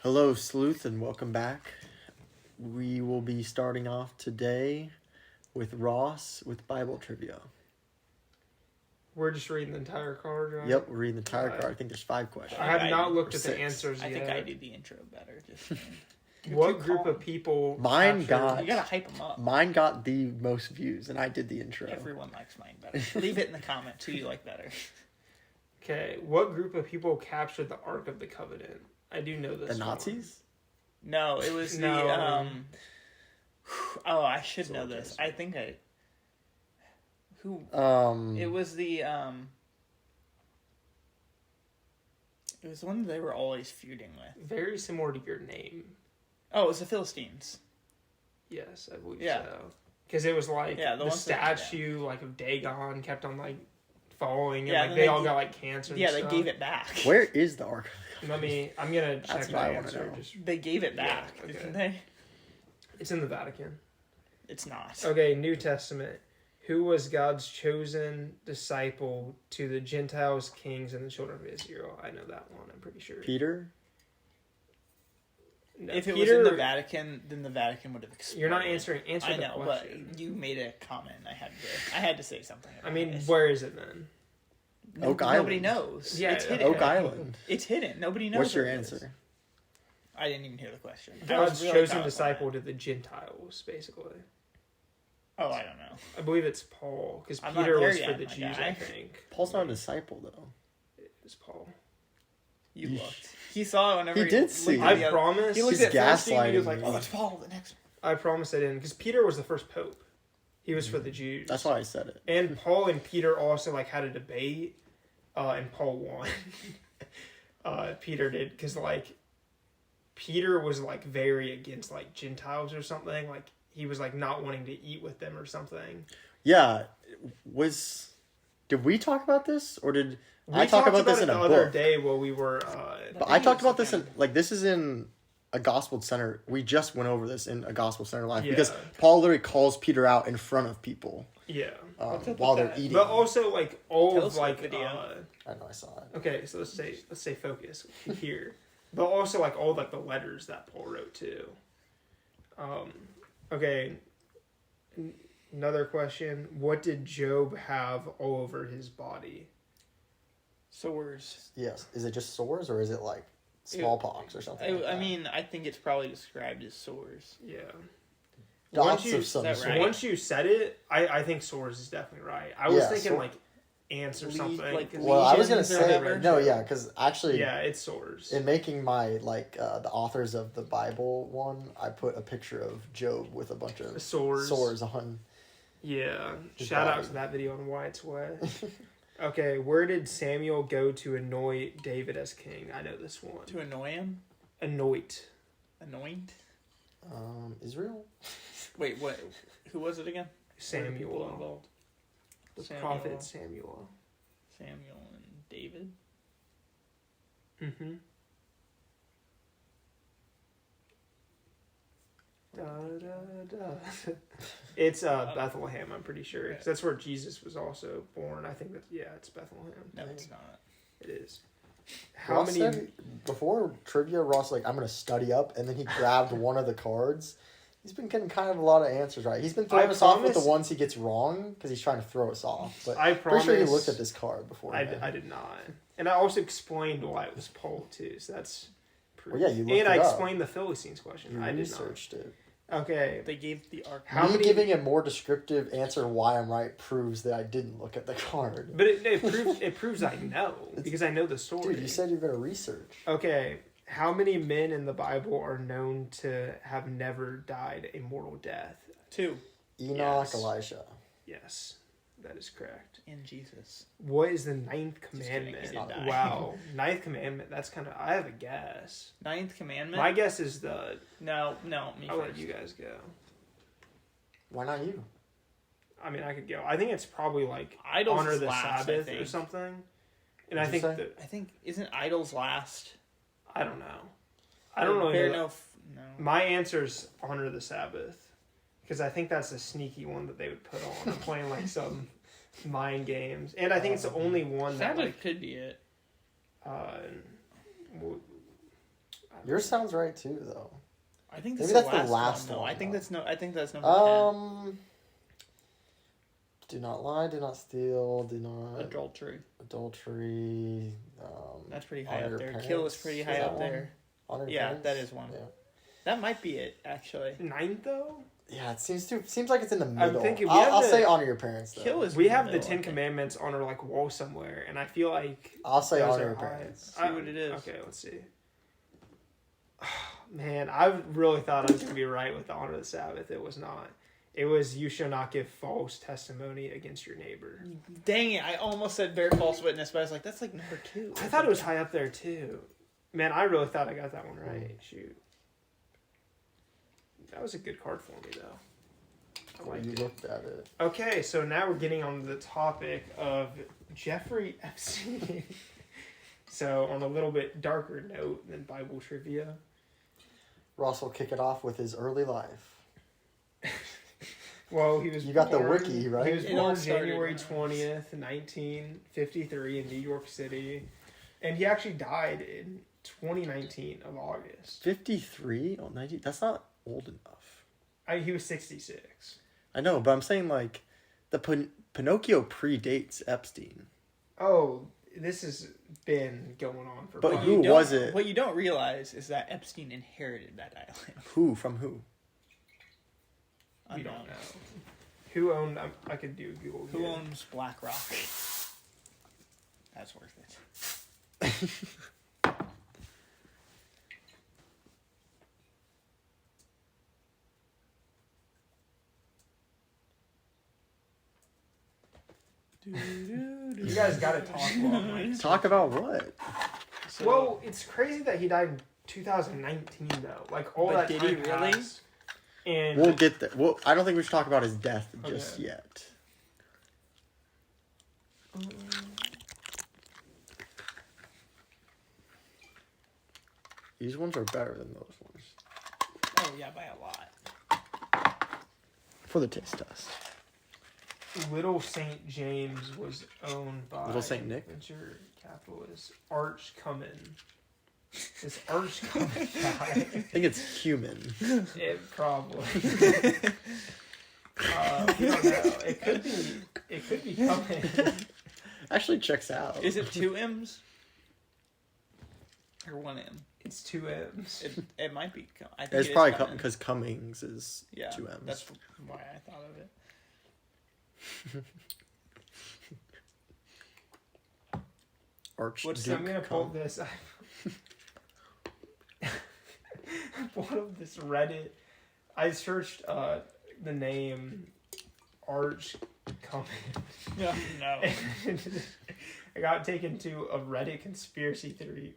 Hello, Sleuth, and welcome back. We will be starting off today with Ross with Bible trivia. We're just reading the entire card, right? Yep, we're reading the entire card. I think there's 5 questions. I have not looked at Six. the answers I yet. think I did the intro better. Just What group of people? Mine got- you gotta hype them up. Mine got the most views, and I did the intro. Everyone likes mine better. Leave it in the comments who you like better. Okay, what group of people captured the Ark of the Covenant? I do know this. The Nazis? No, it was the Oh, I should know this. I think I. Who? It was the It was the one they were always feuding with. Very similar to your name. Oh, it was the Philistines. Yes, I believe Yeah. so. Because it was like Yeah, the ones that- statue like of Dagon kept on like falling, and Yeah, like then they they all g- got like cancer. And Yeah, stuff. they gave it back. Where is the Ark? I'm gonna check That's the what I wanna answer. know. They gave it back, Yeah, okay. didn't they? It's in the Vatican. It's not. Okay, New Testament. Who was God's chosen disciple to the Gentiles, kings, and the children of Israel? I know that one, I'm pretty sure. Peter? No, If it Peter, was in the Vatican, then the Vatican would have exploded. You're not answering I the know, question. but you made a comment. I had to say something. I mean, this. where is it then? Oak Nobody Island. knows. Yeah, it's hidden. Oak Island. It's hidden. Nobody knows. What's your where it is. answer? I didn't even hear the question. I God's was really chosen caught up on disciple that. to the Gentiles, basically. Oh, I don't know. I believe it's Paul, because I'm not Peter there was yet, for the my Jews, guy. I think. Paul's not a disciple, though. It's Paul. You Yeesh. looked. He saw it whenever He did looked see at it. I the other- promise. He looked He's at Philistine and he was gaslighting like, me. "Oh, that's Paul, the next one." I promise I didn't, because Peter was the first pope. He was for the Jews. That's why I said it. And Paul and Peter also like had a debate, and Paul won. Peter did, because like Peter was like very against like Gentiles or something. Like he was like not wanting to eat with them or something. Yeah. Did we talk about this? Or did I talk talked about this in a the other book? day while we were. But I talked about this in, like, this is in a gospel center. We just went over this in a gospel center live because Yeah. Paul literally calls Peter out in front of people Yeah. What's up while with they're that? eating. But also like all of Telescope like video. I know, I saw it. okay, so let's say focus here. But also like all like the letters that Paul wrote too. Okay. Another question. What did Job have all over his body? Sores. Yes. Is it just sores or is it like smallpox or something? like I that? mean, I think it's probably described as sores. Yeah. Dots you- of some that sort. right? Once you said it, I think sores is definitely right. I was Yeah, thinking like ants or Le- something. like 'cause- Well, I was gonna lesions or say whatever. no, yeah, because actually, yeah, it's sores. in making my the authors of the Bible one, I put a picture of Job with a bunch of Sores. on. Yeah. His Shout out body. to that video on Why It's Wet. Okay, where did Samuel go to anoint David as king? I know this one. To annoy him? Anoint. Anoint? Israel. Wait, what? Who was it again? What are the people Samuel. involved? The Samuel. prophet Samuel. Samuel and David? Mm-hmm. It's Bethlehem, I'm pretty sure. 'Cause that's where Jesus was also born. I think that, yeah, it's Bethlehem. No, it's not. It is. How Ross many... said, before trivia, Ross like, I'm gonna study up, and then he grabbed one of the cards. He's been getting kind of a lot of answers right. He's been throwing us off with the ones he gets wrong because he's trying to throw us off. But I pretty sure you promise- looked at this card before. I did not. And I also explained why it was Paul, too. So that's... Well, yeah, you looked and I it up. explained the Philistines question. You I did researched it. not. Okay. They gave the ark. How Me many... giving a more descriptive answer why I'm right proves that I didn't look at the card. But it proves I know. Because I know the story. Dude, you said you're gonna research. Okay. How many men in the Bible are known to have never died a mortal death? 2. Enoch, Yes. Elijah. Yes. That is correct. In Jesus. What is the ninth kidding, commandment? he didn't die. Wow. Ninth commandment. That's kind of... I have a guess. 9th commandment? My guess is the... No, me I'll let first. you guys go. Why not you? I mean, I could go. I think it's probably like Idols honor is the last, I Sabbath or think. something. And What'd I you think say? that... I think, isn't idols last? I don't know. I don't really know. No. My answer's honor the Sabbath. Because I think that's a sneaky one that they would put on. I'm playing like some mind games. And I think it's the only one that Sabbath like... could be it. well, I Yours sounds right too, though. I think maybe that's the last one. one. I think that's number 10. Do not lie, do not steal, do not Adultery. That's pretty high up there. Kill is pretty high up there. Yeah, that is one. Yeah. That might be it, actually. 9th though? Yeah, it seems like it's in the middle. I'm thinking I'll say honor your parents. Though. Kill is. We have the 10 Commandments on our wall somewhere, and I feel like I'll say honor your parents. See what it is. Okay, let's see. Man, I really thought I was gonna be right with the honor the Sabbath. It was not. It was you shall not give false testimony against your neighbor. Dang it! I almost said bear false witness, but I was like, that's like number 2. I thought it was high up there too. Man, I really thought I got that one right. Shoot. That was a good card for me, though. You looked at it. Okay, so now we're getting on the topic of Jeffrey Epstein. So, on a little bit darker note than Bible trivia. Ross will kick it off with his early life. Well, he was. You got the wiki, right? He was born January 20th, 1953, in New York City, and he actually died in 2019 of August. 53? Oh, 90? That's not old enough. He was 66. I know, but I'm saying like the Pinocchio predates Epstein. Oh, this has been going on for. But who was it? What you don't realize is that Epstein inherited that island. Who from who? We don't know. Who owned? I could do Google. Who owns BlackRock? That's worth it. You guys got to talk about Talk about what? So, well, it's crazy that he died in 2019 though. Like all that did time he really? passed, and We'll get there. I don't think we should talk about his death just yet. These ones are better than those ones. Oh yeah, by a lot. For the taste test. Little St. James was owned by Little St. Nick? venture capitalist Arch Cummin. This Arch Cummin guy. I think it's human. It probably. We don't know. It could be Cummin. Actually checks out. Is it 2 M's? Or 1 M? It's 2 M's. It might be. I think It's probably because Cummings is 2 M's. That's why I thought of it. Archduke. I'm gonna pull this. I pulled up this Reddit. I searched the name Arch Cummins. No. I got taken to a Reddit conspiracy theory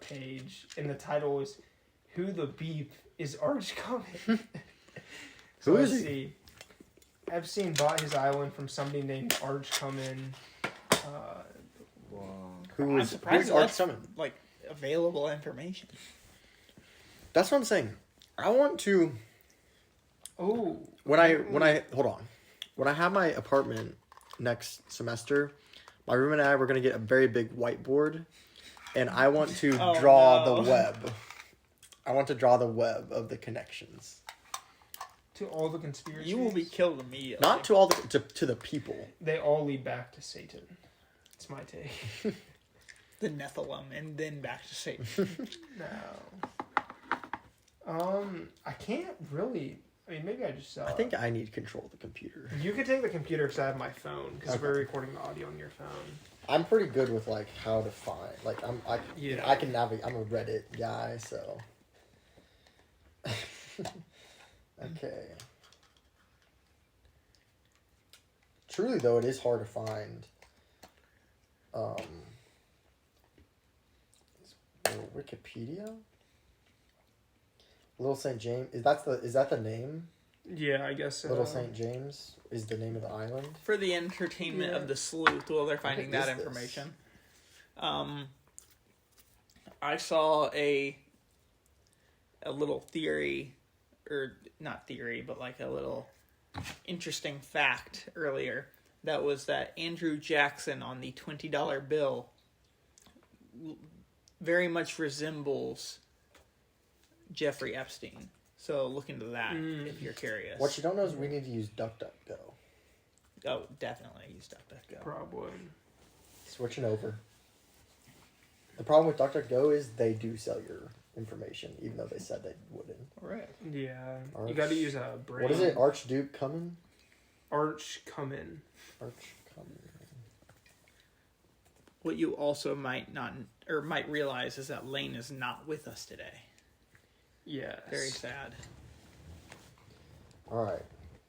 page, and the title was "Who the Beep is Arch Cummins?" Who is he? Epstein bought his island from somebody named Arch Cummins. I'm surprised that's like available information. That's what I'm saying. I want to. Oh. When I hold on, when I have my apartment next semester, my roommate and I were gonna get a very big whiteboard, and I want to draw the web. I want to draw the web of the connections. To all the conspiracies? You will be killed immediately. Not to all to the people. They all lead back to Satan. It's my take. The Nephilim, and then back to Satan. No. I can't really. I mean, maybe I just. I think I need control of the computer. You could take the computer because I have my phone. Because we're recording the audio on your phone. I'm pretty good with like how to find. Like I can navigate. I'm a Reddit guy, so. Okay. Truly, though, it is hard to find. Wikipedia. Little St. James is that the name? Yeah, I guess so. Little St. James is the name of the island. For the entertainment of the sleuth while they're finding that information. I saw a little theory, or not theory, but like a little interesting fact earlier. That was that Andrew Jackson on the $20 bill very much resembles Jeffrey Epstein. So look into that if you're curious. What you don't know is we need to use DuckDuckGo. Oh, definitely use DuckDuckGo. Probably. Switching over. The problem with DuckDuckGo is they do sell your information, even though they said they wouldn't. Right. Yeah. Arch, you got to use a brain. What is it? Archduke Cumming? Arch Cumming. What you also might realize is that Lane is not with us today. Yes. Very sad. All right.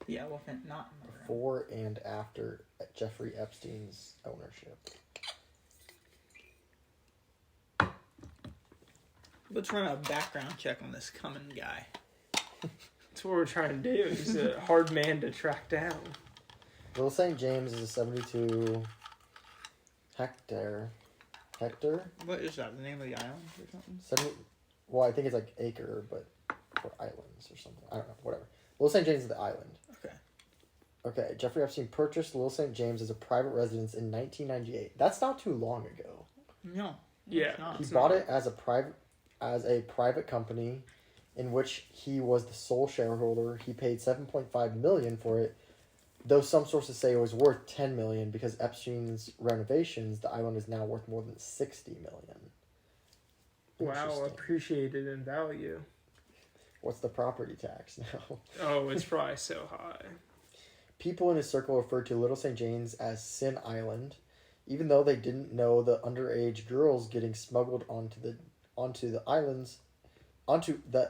Yeah, well, not Before and after Jeffrey Epstein's ownership. Let's run a background check on this Cumming guy. That's what we're trying to do. He's a hard man to track down. Little St. James is a 72 hectare. What is that? The name of the island or something? Well, I think it's like acre, but for islands or something. I don't know. Whatever. Little St. James is the island. Okay. Jeffrey Epstein purchased Little St. James as a private residence in 1998. That's not too long ago. No. Yeah. He bought it as a private company in which he was the sole shareholder. He paid $7.5 million for it, though some sources say it was worth $10 million because Epstein's renovations. The island is now worth more than $60 million. Wow, appreciated in value. What's the property tax now? Oh, it's probably so high. People in his circle referred to Little St. James as Sin Island, even though they didn't know the underage girls getting smuggled onto the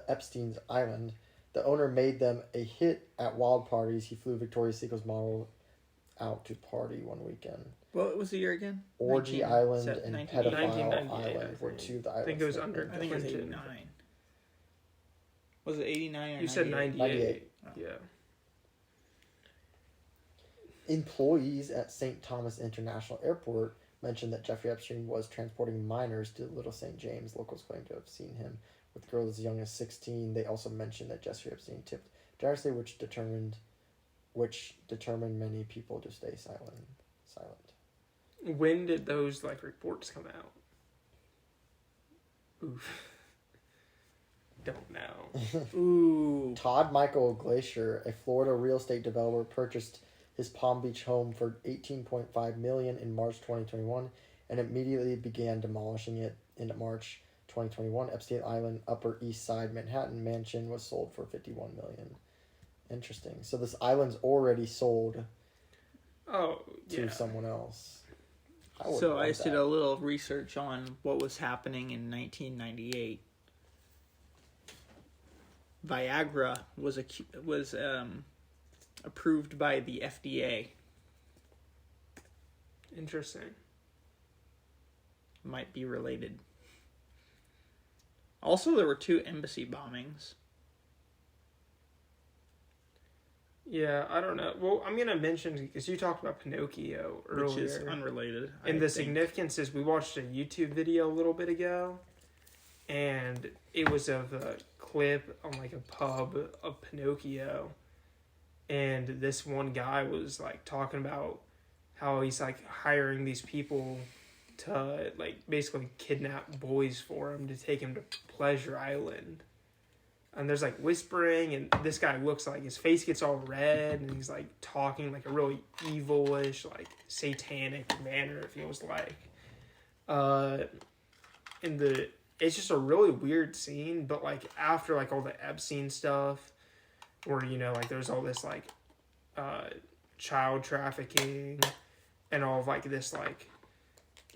Epstein's island. The owner made them a hit at wild parties. He flew Victoria's Secret's model out to party one weekend. What was the year again? Orgy Island and Pedophile 1998, Island were two of the islands. I think it was under. I think it was 89. Was it 89 or You said 98. Oh. Yeah. Employees at St. Thomas International Airport mentioned that Jeffrey Epstein was transporting minors to Little St. James. Locals claim to have seen him with girls as young as 16. They also mentioned that Jeffrey Epstein tipped generously, which determined many people to stay silent. When did those reports come out? Oof. Don't know. Ooh. Todd Michael Glacier, a Florida real estate developer, purchased his Palm Beach home for $18.5 million in March 2021 and immediately began demolishing it in March 2021. Epstein Island, Upper East Side, Manhattan mansion was sold for $51 million. Interesting. So this island's already sold to someone else. So I just did a little research on what was happening in 1998. Viagra was approved by the FDA. Interesting. Might be related. Also, there were 2 embassy bombings. Yeah, I don't know. Well, I'm going to mention, because you talked about Pinocchio earlier. Which is unrelated. And the significance is we watched a YouTube video a little bit ago, and it was of a clip on a pub of Pinocchio, and this one guy was talking about how he's hiring these people to basically kidnap boys for him to take him to Pleasure Island. And there's whispering, and this guy looks his face gets all red, and he's talking a really evilish, satanic manner, it feels like. It's just a really weird scene, but after all the Epstein stuff, where there's all this child trafficking, and all of this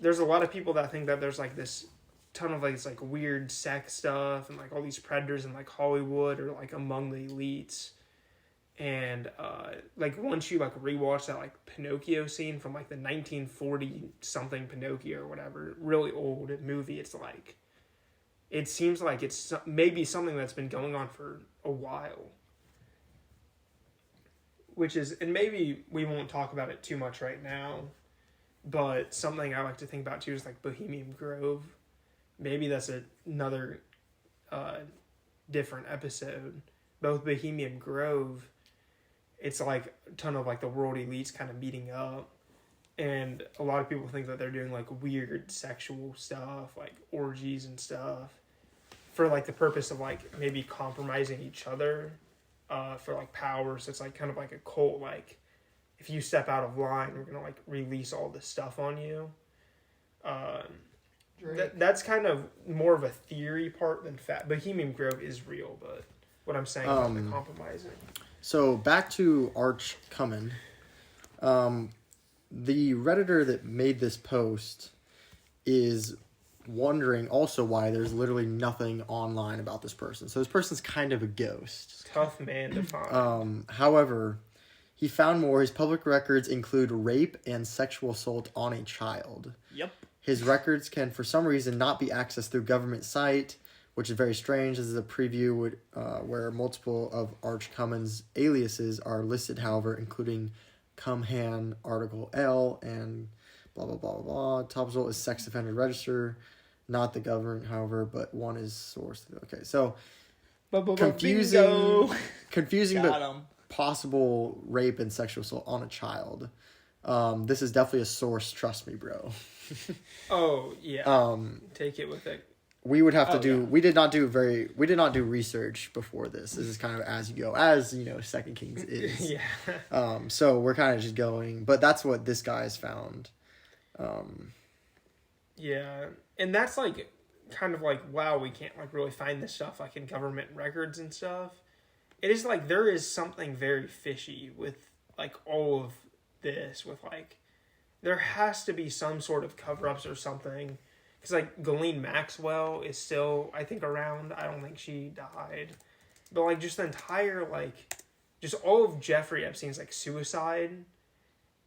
there's a lot of people that think that there's this ton of this weird sex stuff and all these predators in Hollywood or among the elites, and once you rewatch that Pinocchio scene from the 1940 something Pinocchio or whatever, really old movie, it's it seems it's maybe something that's been going on for a while, which is, and maybe we won't talk about it too much right now, but something I like to think about too is Bohemian Grove. Maybe that's another different episode. Both Bohemian Grove, it's a ton of the world elites kind of meeting up, and a lot of people think that they're doing weird sexual stuff, orgies and stuff. for like the purpose of like maybe compromising each other for like power. So it's like kind of like a cult. Like if you step out of line, we're gonna like release all this stuff on you. That's kind of more of a theory part than fact. Bohemian Grove is real, but what I'm saying about the compromising. So back to Arch Cumming. The Redditor that made this post is wondering also why there's literally nothing online about this person. So this person's kind of a ghost. Tough man to find. However, he found more. His public records include rape and sexual assault on a child. Yep. His records can, for some reason, not be accessed through government site, which is very strange. This is a preview where multiple of Arch Cummings' aliases are listed, however, including Cumhan Article L and blah, blah, blah, blah, blah. Top result is sex offender register, not the government, however, but one is sourced. Okay, so confusing but possible rape and sexual assault on a child. This is definitely a source, trust me, bro. Oh, yeah. Take it with it. We would have to do. Yeah. We did not do research before this. This is kind of as you go, as you know, Second Kings is. Yeah. So we're kind of just going, but that's what this guy's found. Yeah, and that's like kind of like, wow, we can't like really find this stuff like in government records and stuff. It is like there is something very fishy with like all of this. With like, there has to be some sort of cover-ups or something. Because, like, Ghislaine Maxwell is still, I think, around. I don't think she died. But, like, just the entire, like, just all of Jeffrey Epstein's, like, suicide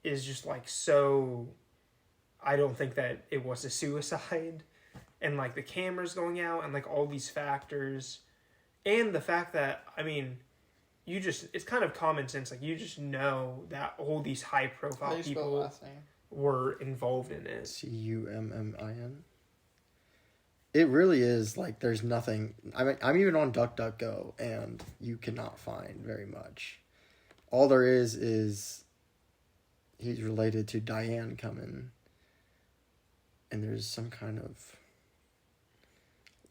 is just, like, so... I don't think that it was a suicide. And, like, the cameras going out and, like, all these factors. And the fact that, I mean, you just... It's kind of common sense. Like, you just know that all these high-profile people were involved in it. Cummin. It really is, like, there's nothing... I mean, I'm even on DuckDuckGo, and you cannot find very much. All there is he's related to Diane Cumming, and there's some kind of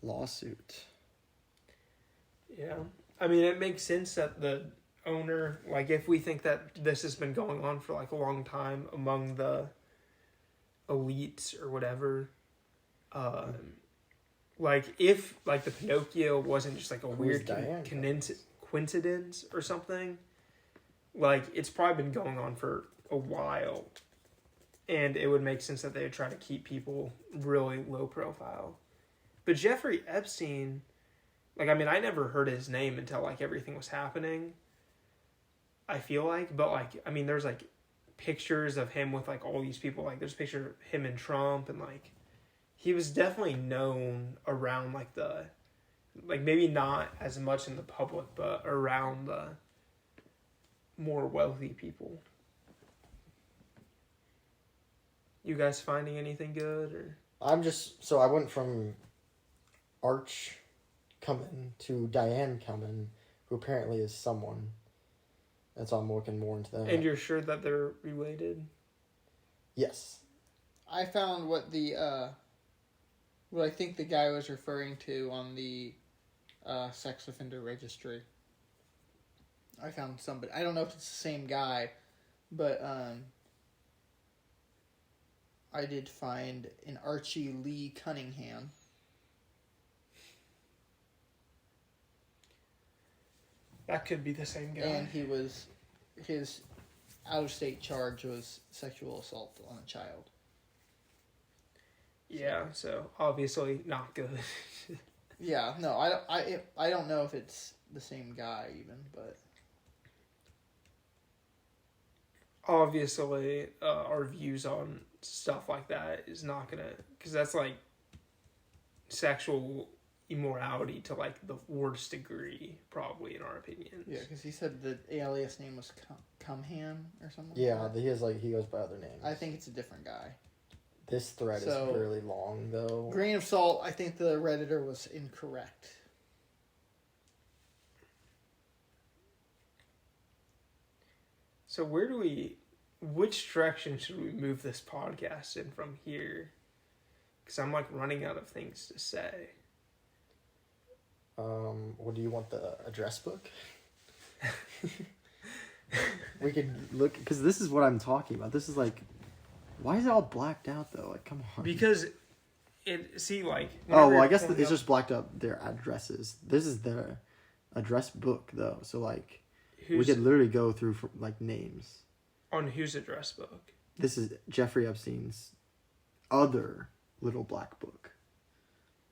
lawsuit. Yeah. I mean, it makes sense that the owner... Like, if we think that this has been going on for, like, a long time among the elites or whatever... Like, if, like, the Pinocchio wasn't just, like, a weird coincidence or something, like, it's probably been going on for a while. And it would make sense that they would try to keep people really low profile. But Jeffrey Epstein, like, I mean, I never heard his name until, like, everything was happening, I feel like. But, like, I mean, there's, like, pictures of him with, like, all these people. Like, there's a picture of him and Trump and, like... He was definitely known around, like, the... Like, maybe not as much in the public, but around the more wealthy people. You guys finding anything good, or...? So I went from Arch Cumming to Diane Cumming, who apparently is someone. And so I'm looking more into that. And you're sure that they're related? Yes. I found what I think the guy was referring to on the sex offender registry. I found somebody. I don't know if it's the same guy, but I did find an Archie Lee Cunningham. That could be the same guy. And his out-of-state charge was sexual assault on a child. Yeah, so obviously not good. Yeah, no, I don't know if it's the same guy even, but obviously our views on stuff like that is not gonna, because that's like sexual immorality to like the worst degree, probably in our opinions. Yeah, because he said the alias name was Cumhan or something. Yeah, like he goes by other names. I think it's a different guy. This thread is really long, though. Grain of salt, I think the Redditor was incorrect. So which direction should we move this podcast in from here? Because I'm like running out of things to say. What do you want, the address book? We could look, because this is what I'm talking about. This is like, why is it all blacked out though? Like, come on. Because like. Oh well, I guess it's just blacked out their addresses. This is the address book though, so like, we could literally go through for, like, names. On whose address book? This is Jeffrey Epstein's other little black book.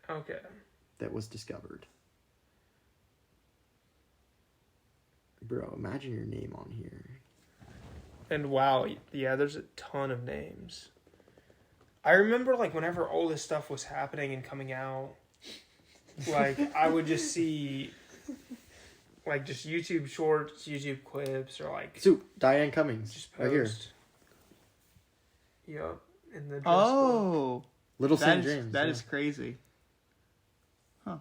Okay. That was discovered. Bro, imagine your name on here. And wow, yeah, there's a ton of names. I remember, like, whenever all this stuff was happening and coming out, like, I would just see, like, just YouTube shorts, YouTube clips, or, like... So, Diane Cummings, just right here. Yep, in the dress Oh! Little St. James. That is crazy. Huh.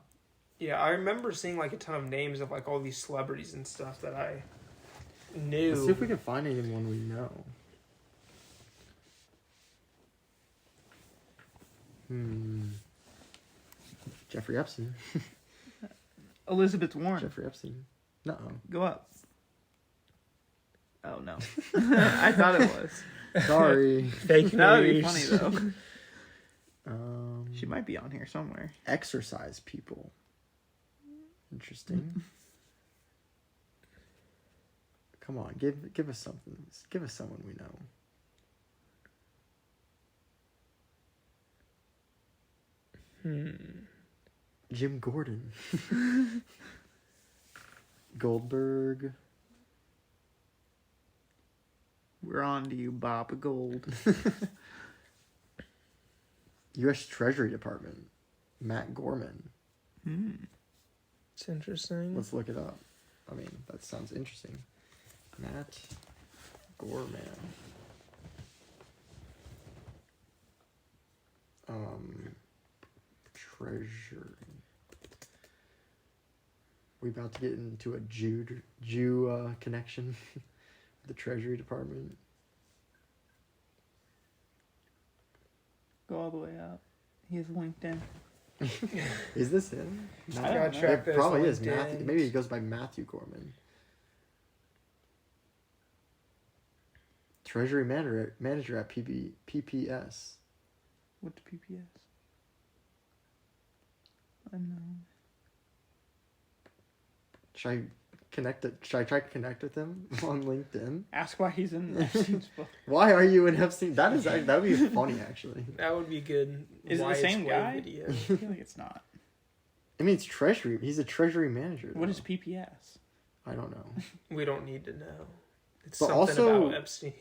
Yeah, I remember seeing, like, a ton of names of, like, all these celebrities and stuff that I knew. Let's see if we can find anyone we know. Jeffrey Epstein. Elizabeth Warren. Jeffrey Epstein. No. Go up. Oh, no. I thought it was. Sorry. Fake That would be news. funny, though. She might be on here somewhere. Exercise people. Interesting. Come on, give us something. Give us someone we know. Jim Gordon. Goldberg. We're on to you, Bob Gold. U.S. Treasury Department. Matt Gorman. It's interesting. Let's look it up. I mean, that sounds interesting. Matt Gorman. Treasury. We about to get into a Jew connection. The Treasury Department. Go all the way up. He has LinkedIn. Is this him? No, I don't know. it probably is. Matthew, maybe he goes by Matthew Gorman. Treasury manager at PPS. What's PPS? I know. Should I try to connect with him on LinkedIn? Ask why he's in Epstein's book. Why are you in Epstein? That would be funny, actually. That would be good. Is it the same guy? Video. I feel like it's not. I mean, it's Treasury. He's a Treasury manager. What though. is PPS? I don't know. We don't need to know. It's But something also- about Epstein.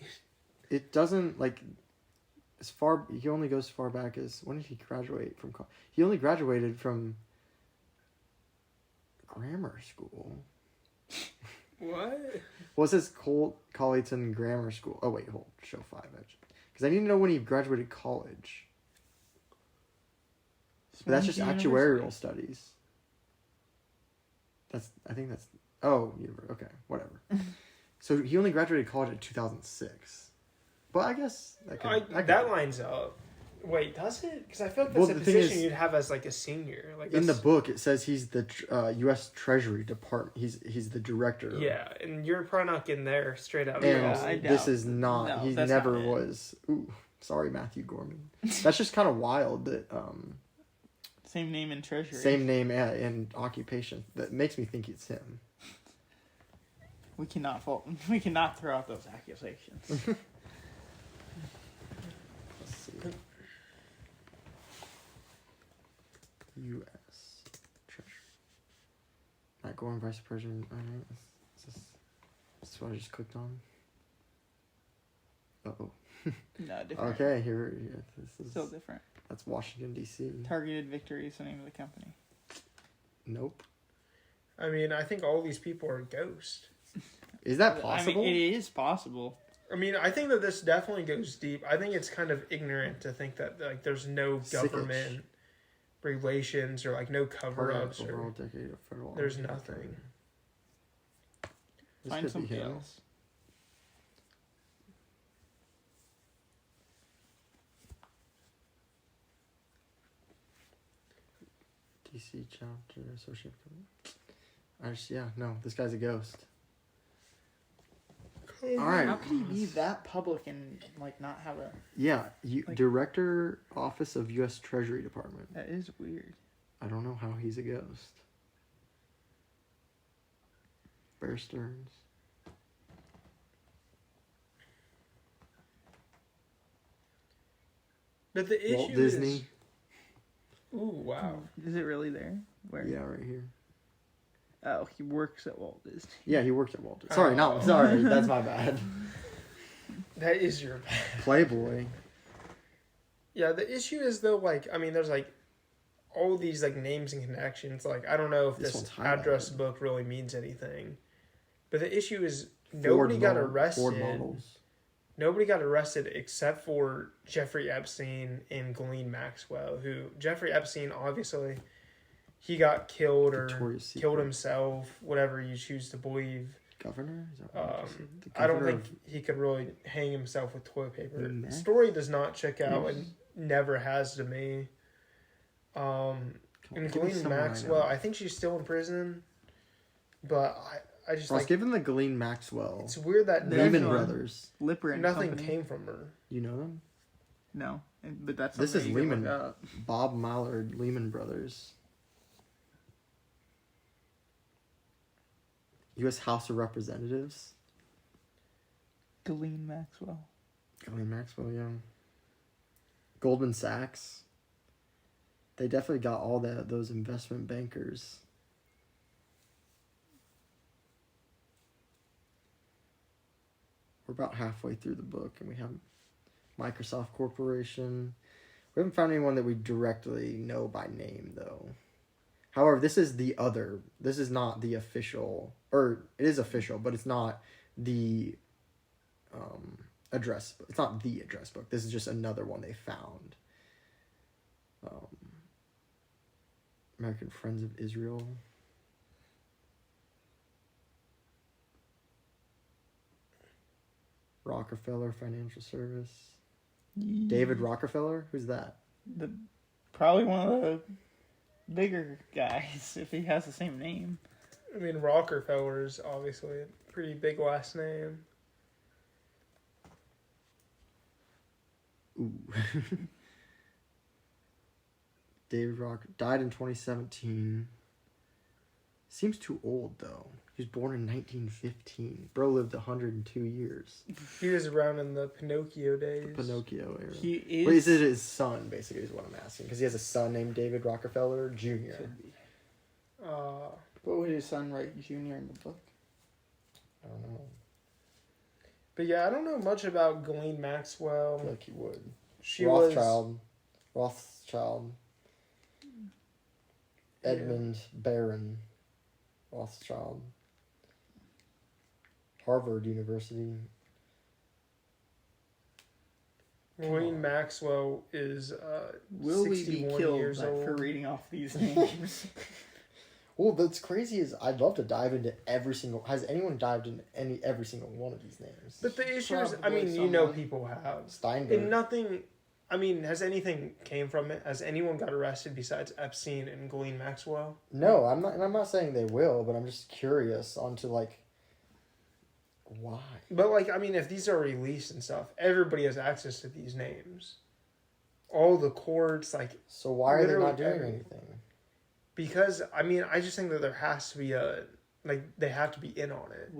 It doesn't, like, as far... He only goes as far back as... When did he graduate from... He only graduated from grammar school. What? What's his Colleton Grammar School? Oh, wait, hold. Show 5, actually. Because I need to know when he graduated college. But that's just actuarial studies. I think that's... Oh, okay, whatever. So he only graduated college in 2006. But I guess... That lines up. Wait, does it? Because I feel like Well, that's a the thing position is- you'd have as, like, a senior. Like In the that's- book, it says he's the U.S. Treasury Department. He's the director. Yeah, and you're probably not getting there straight out. And Yeah, I this doubt- is not. no, he that's never not it. was. Ooh, sorry, Matthew Gorman. That's just kind of wild that Same name in Treasury. same name and occupation. That makes me think it's him. We cannot throw out those accusations. Let's see. U.S. Treasury. Matt Gorman, Vice President. All right. This is what I just clicked on. Uh-oh. No, different. Okay, here. This is Still different. That's Washington, D.C. Targeted Victory is the name of the company. Nope. I mean, I think all these people are ghosts. Is that possible? I mean, it is possible. I mean, I think that this definitely goes deep. I think it's kind of ignorant to think that, like, there's no government relations or, like, no cover-ups. Overall Or, decade of federal there's army nothing. government. This Find could be something him. else. DC chapter associate. This guy's a ghost. All right. How could he be that public and like not have a? Yeah, Director Office of U.S. Treasury Department. That is weird. I don't know how he's a ghost. Bear Stearns. But the issue Walt Disney. is... Ooh, wow. Is it really there? Where? Yeah, right here. Oh, he works at Walt Disney. Yeah, he works at Walt Disney. Sorry, that's my bad. That is your bad. Playboy. Yeah, the issue is though, like, I mean, there's like all these like names and connections. Like, I don't know if this address book really means anything, but the issue is nobody got arrested. Ford models. Nobody got arrested except for Jeffrey Epstein and Ghislaine Maxwell. Who Jeffrey Epstein, obviously, he got killed or killed himself, whatever you choose to believe. Governor? I don't think he could really hang himself with toilet paper. The story does not check out and never has to me. And Ghislaine Maxwell, I think she's still in prison, but I just Ross, given the Ghislaine Maxwell. It's weird that Lehman Brothers. Lipper and nothing company. came from her. You know them? No, but that's this is Lehman. Look Bob Mallard, Lehman Brothers. U.S. House of Representatives. Ghislaine Maxwell. Ghislaine Maxwell, yeah. Goldman Sachs. They definitely got all those investment bankers. We're about halfway through the book, and we have Microsoft Corporation. We haven't found anyone that we directly know by name, though. However, this is the other. This is not the official, or it is official, but it's not the address. It's not the address book. This is just another one they found. American Friends of Israel. Rockefeller Financial Service. David Rockefeller? Who's that? Probably one of the bigger guys, if he has the same name. I mean, Rockefeller's obviously a pretty big last name. Ooh. David Rock died in 2017. Seems too old, though. He was born in 1915. Bro lived 102 years. He was around in the Pinocchio days. Pinocchio era. He is... But is it his son, basically, is what I'm asking. Because he has a son named David Rockefeller Jr. Could be. What would his son write Junior in the book? I don't know. But yeah, I don't know much about Ghislaine Maxwell. I feel like he would. She Rothschild. Yeah. Edmund Barron Rothschild. Harvard University. Ghislaine Maxwell is Will we be 61 killed years old. for reading off these names? Well, that's crazy. Is I'd love to dive into every single. Has anyone dived into every single one of these names? But the issue is, I Probably mean, someone. people have. Steinberg. And nothing. I mean, has anything came from it? Has anyone got arrested besides Epstein and Ghislaine Maxwell? No, I'm not. And I'm not saying they will, but I'm just curious onto like why. But like, I mean, if these are released and stuff, everybody has access to these names. All the courts, like. So why are they not literally doing anything? Because I mean, I just think that there has to be they have to be in on it.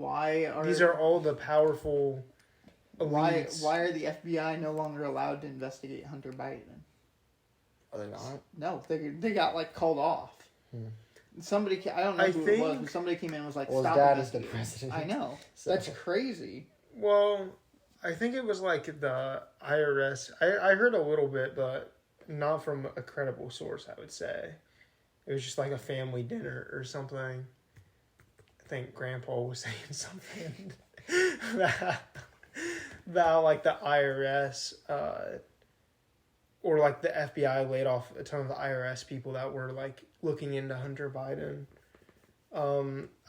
These are all the powerful elites. Why are the FBI no longer allowed to investigate Hunter Biden? Are they not? No, they got like called off. Somebody, I don't know who it was, but somebody came in and was like, well, "Stop his dad is the investigating." president. I know. So- That's crazy. Well, I think it was like the IRS. I heard a little bit, but not from a credible source, I would say. It was just like a family dinner or something. I think Grandpa was saying something about like the IRS or like the FBI laid off a ton of the IRS people that were like looking into Hunter Biden. I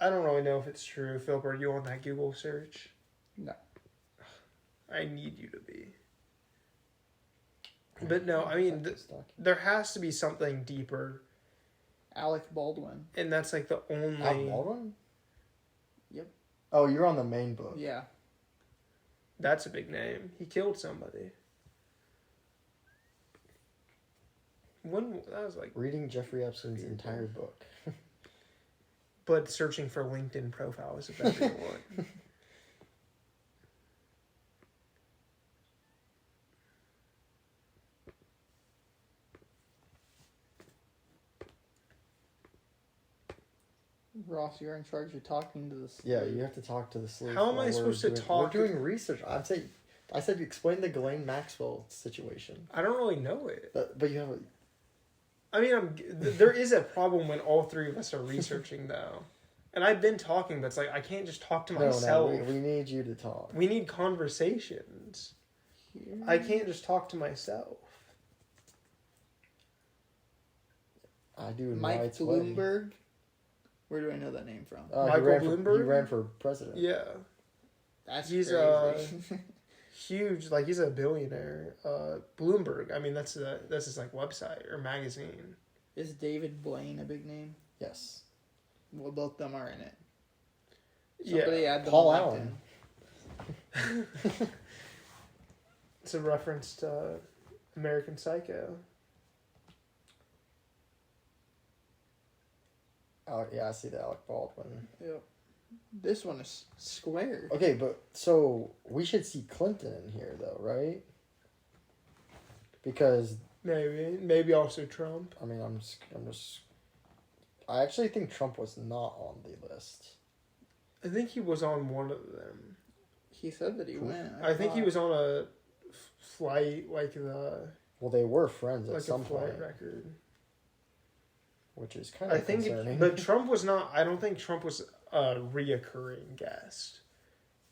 don't really know if it's true. Philip, are you on that Google search? No. I need you to be. But no, I mean, there has to be something deeper Alec Baldwin. And that's like the only. Alec Baldwin? Yep. Oh, you're on the main book. Yeah. That's a big name. He killed somebody. When that was like. Reading Jeffrey Epstein's entire book. But searching for LinkedIn profiles of everyone. Ross, you're in charge of talking to the sleuth. Yeah, you have to talk to the sleuth. How am I while supposed to we're talk? doing research. I said explain the Ghislaine Maxwell situation. I don't really know it. But you have a... I mean, there is a problem when all three of us are researching, though. And I've been talking, but it's like, I can't just talk to myself. No, we need you to talk. We need conversations. Here. I can't just talk to myself. I do in Mike Wright's way. Bloomberg. Where do I know that name from? Michael Bloomberg? He ran for president. Yeah. That's He's crazy. Huge, like he's a billionaire. Bloomberg, I mean, that's his like website or magazine. Is David Blaine a big name? Yes. Well, both of them are in it. Yeah. Somebody add them Paul on Allen. It's a reference to American Psycho. Oh, yeah, I see the Alec Baldwin. Yep. This one is square. Okay, but so we should see Clinton in here, though, right? Because Maybe also Trump. I mean, I actually think Trump was not on the list. I think he was on one of them. He said that he went. I think he was on a flight, like the Well, they were friends at like some a flight point, record. which is kind of concerning. But Trump was not. I don't think Trump was a reoccurring guest.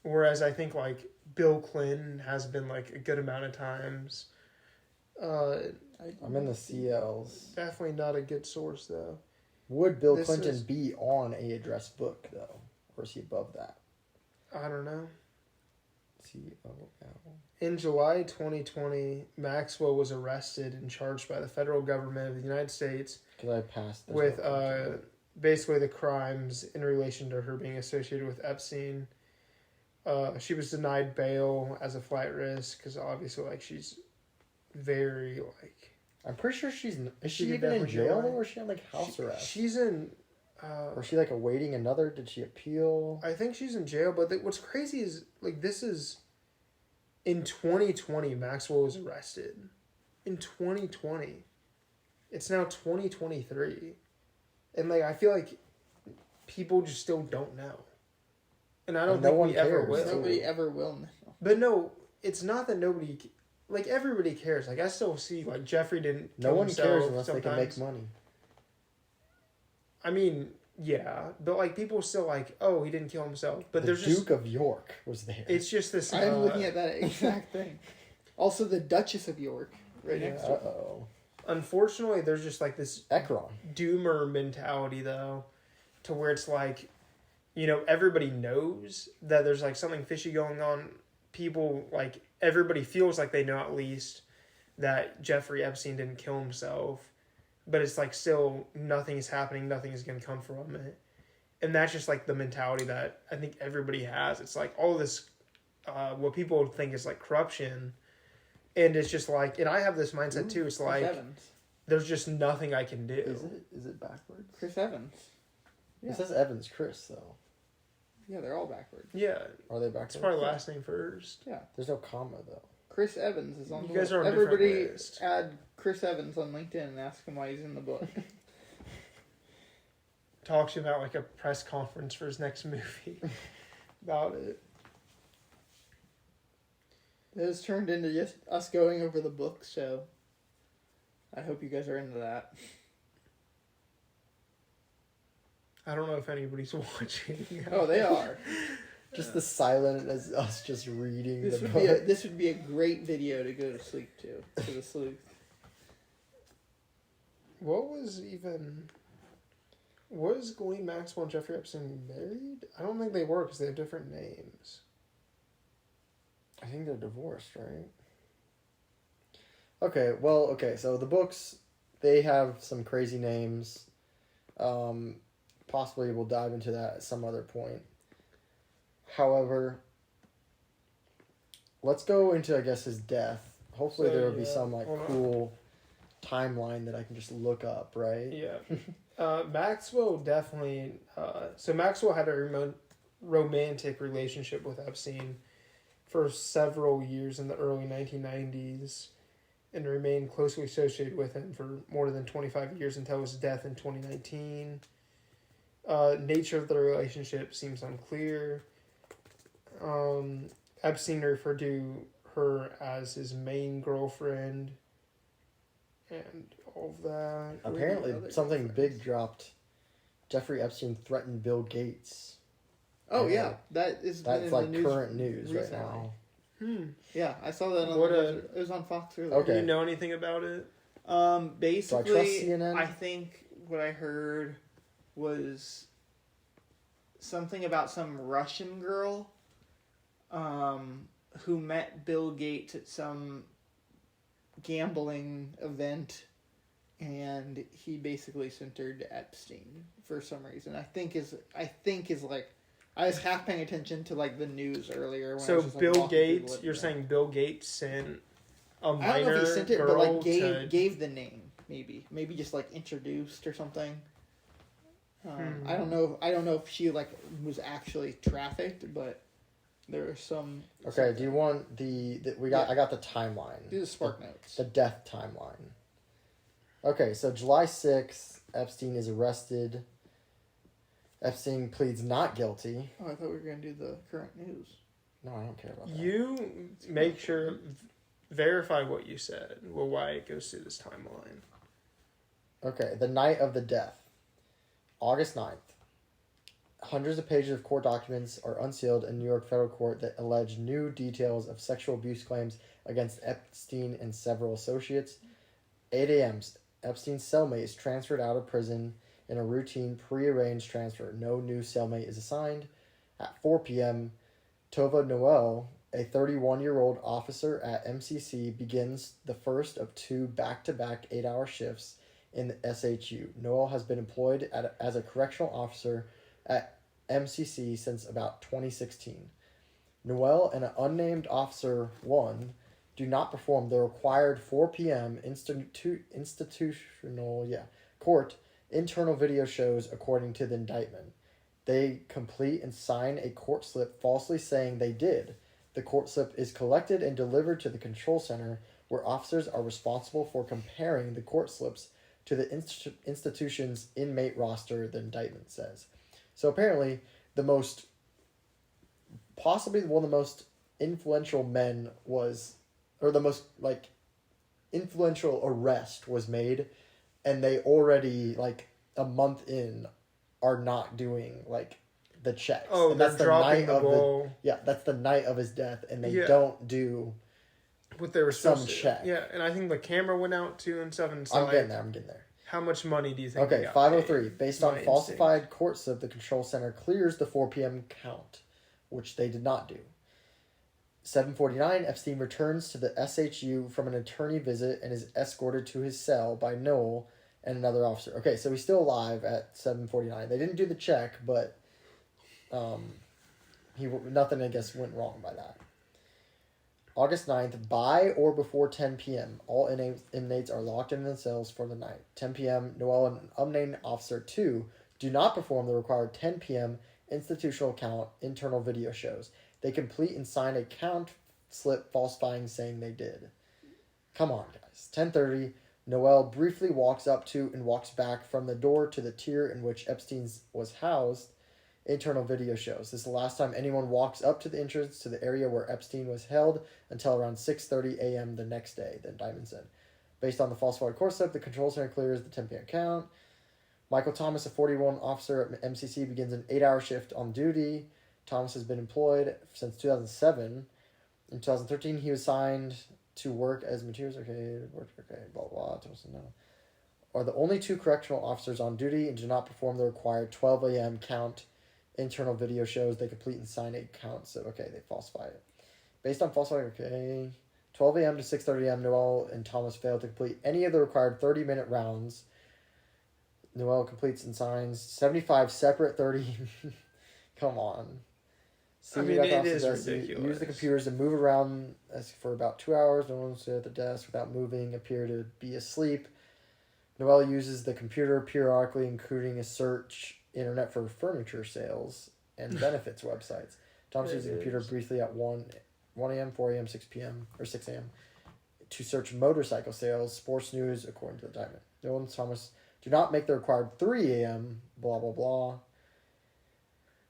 Whereas I think like Bill Clinton has been like a good amount of times. I'm in the CLs. Definitely not a good source though. Would Bill This Clinton is- be on a address book, though? Or is he above that? I don't know. COL. In July 2020, Maxwell was arrested and charged by the federal government of the United States Because I passed this with up. basically the crimes in relation to her being associated with Epstein. She was denied bail as a flight risk because obviously, like, she's very like. I'm pretty sure she's... Is She she could even in definitely jail, get though, away. or is she on, like, house arrest? She's in. Or is she, like, awaiting another? Did she appeal? I think she's in jail, but what's crazy is like this is. In 2020, Maxwell was arrested. In 2020, it's now 2023, and like I feel like people just still don't know, and I don't And no think one we ever cares. will. Nobody ever will know. But no, it's not that nobody. Like everybody cares. Like I still see like Jeffrey didn't. No kill one himself cares unless they can sometimes. make money. I mean, yeah, but like people still like, oh, he didn't kill himself. But The there's Duke just of York was there. it's just this. I'm looking at that exact thing. Also, the Duchess of York, right Yeah. next to it. Uh-oh. Unfortunately, there's just like this Ekron. doomer mentality though, to where it's like, you know, everybody knows that there's like something fishy going on. People like everybody feels like they know at least that Jeffrey Epstein didn't kill himself, but it's like still nothing is happening, nothing is gonna come from it, and that's just like the mentality that I think everybody has. It's like all this, what people think is like corruption. And it's just like, and I have this mindset too. It's like, Chris Evans. there's just nothing I can do. Is it backwards? Chris Evans. Yeah. It says Evans Chris, though. Yeah, they're all backwards. Yeah, Are they backwards? it's probably last name first. Yeah. There's no comma, though. Chris Evans is on You the guys list. are on a different Everybody list. add Chris Evans on LinkedIn and ask him why he's in the book. Talks about like a press conference for his next movie about it. It has turned into just us going over the book, so I hope you guys are into that. I don't know if anybody's watching. Oh, they are. Just the silent as us just reading This the would book. this would be a great video to go to sleep to the sleuth. Was Ghislaine Maxwell and Jeffrey Epstein married? I don't think they were because they have different names. I think they're divorced, right? Okay, so the books, they have some crazy names. Possibly we'll dive into that at some other point. However, let's go into, I guess, his death. Hopefully there will be some cool timeline that I can just look up, right? Yeah. Maxwell definitely... so Maxwell had a romantic relationship with Epstein for several years in the early 1990s and remained closely associated with him for more than 25 years until his death in 2019. Nature of the relationship seems unclear. Epstein referred to her as his main girlfriend and all of that. Apparently something big dropped. Jeffrey Epstein threatened Bill Gates. Oh, yeah. That's like current news right now. Yeah, I saw that on it was on Fox earlier. Okay. Do you know anything about it? Basically, do I trust CNN? I think what I heard was something about some Russian girl who met Bill Gates at some gambling event, and he basically sent her to Epstein for some reason. I think is like, I was half paying attention to like the news earlier. When So I was just, like, Bill walking through the Gates, living you're room. saying Bill Gates sent a minor I don't know if he sent it, but girl like to... gave the name, maybe just like introduced or something. I don't know if she like was actually trafficked, but there are some. Okay, do you want I got the timeline. Do the spark notes. The death timeline. Okay, so July 6th, Epstein is arrested. Epstein pleads not guilty. Oh, I thought we were going to do the current news. No, I don't care about that. You make sure, verify what you said, why it goes through this timeline. Okay, the night of the death. August 9th. Hundreds of pages of court documents are unsealed in New York federal court that allege new details of sexual abuse claims against Epstein and several associates. 8 a.m. Epstein's cellmate is transferred out of prison in a routine pre-arranged transfer. No new cellmate is assigned. At 4 p.m., Tova Noel, a 31-year-old officer at MCC, begins the first of 2 back-to-back 8-hour shifts in the SHU. Noel has been employed as a correctional officer at MCC since about 2016. Noel and an unnamed Officer 1 do not perform the required 4 p.m. court internal video shows according to the indictment. They complete and sign a court slip falsely saying they did. The court slip is collected and delivered to the control center where officers are responsible for comparing the court slips to the institution's inmate roster, the indictment says. So apparently, possibly one of the most influential men the most, influential arrest was made, and they already, a month in, are not doing, the checks. Oh, and they're dropping the ball. That's the night of his death, and they don't do what they were supposed to. check. Yeah, and I think the camera went out too and stuff. And so I'm getting there. How much money do you think? Okay, 5:03. Based on falsified instinct. court slip, the control center clears the 4 p.m. count, which they did not do. 7:49. Epstein returns to the SHU from an attorney visit and is escorted to his cell by Noel and another officer. Okay, so he's still alive at 7:49. They didn't do the check, but nothing, I guess, went wrong by that. August 9th, by or before 10 p.m., all inmates are locked in themselves for the night. 10 p.m., Noel and unnamed Officer 2 do not perform the required 10 p.m. institutional count internal video shows. They complete and sign a count slip falsifying saying they did. Come on, guys. 10:30, Noel briefly walks up to and walks back from the door to the tier in which Epstein was housed. Internal video shows. This is the last time anyone walks up to the entrance to the area where Epstein was held until around 6:30 a.m. the next day, the indictment said. Based on the falsified court slip, the control center clears the 10 p.m. count. Michael Thomas, a 41 officer at MCC, begins an 8-hour shift on duty. Thomas has been employed since 2007. In 2013, he was signed to work as materials. Blah, blah, blah. Are the only 2 correctional officers on duty and do not perform the required 12 a.m. count internal video shows. They complete and sign a count. So, they falsify it. Based on falsified, 12 a.m. to 6:30 a.m., Noel and Thomas failed to complete any of the required 30-minute rounds. Noel completes and signs 75 separate 30. Come on. I mean, it is ridiculous. Use the computers to move around for about 2 hours. No one sit at the desk without moving, appear to be asleep. Noel uses the computer periodically, including a search internet for furniture sales and benefits websites. Thomas uses the computer briefly at 1 a.m., 4 a.m., 6 p.m., or 6 a.m. to search motorcycle sales, sports news, according to the indictment. Noel and Thomas do not make the required 3 a.m., blah, blah, blah.